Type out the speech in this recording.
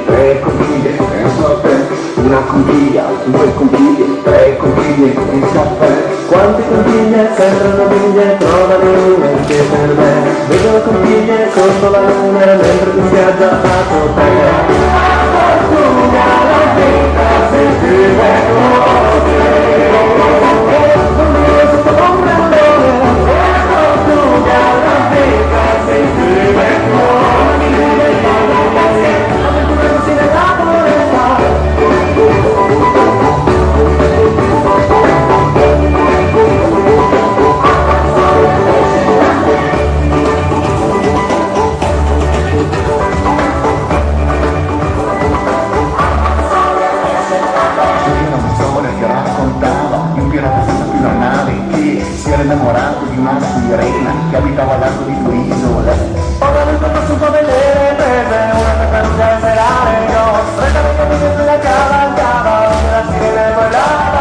tre conchiglie, penso a te. Una conchiglia, due conchiglie, tre conchiglie, penso a te. Quante conchiglie sembrano biglie, trovane una che per me. Vedo conchiglie sotto la luna mentre tu sia già dato te. La fortuna, la vita, sentire cose. Sotto l'ombrellone, la fortuna, la vita, sentire cose. L'avventura così nella foresta. Si era innamorato di una sirena che abitava al largo di due isole. Ora lui posso vedere prese una tartaruga e serale, no, strettamente la cavalcava, la sirena volava,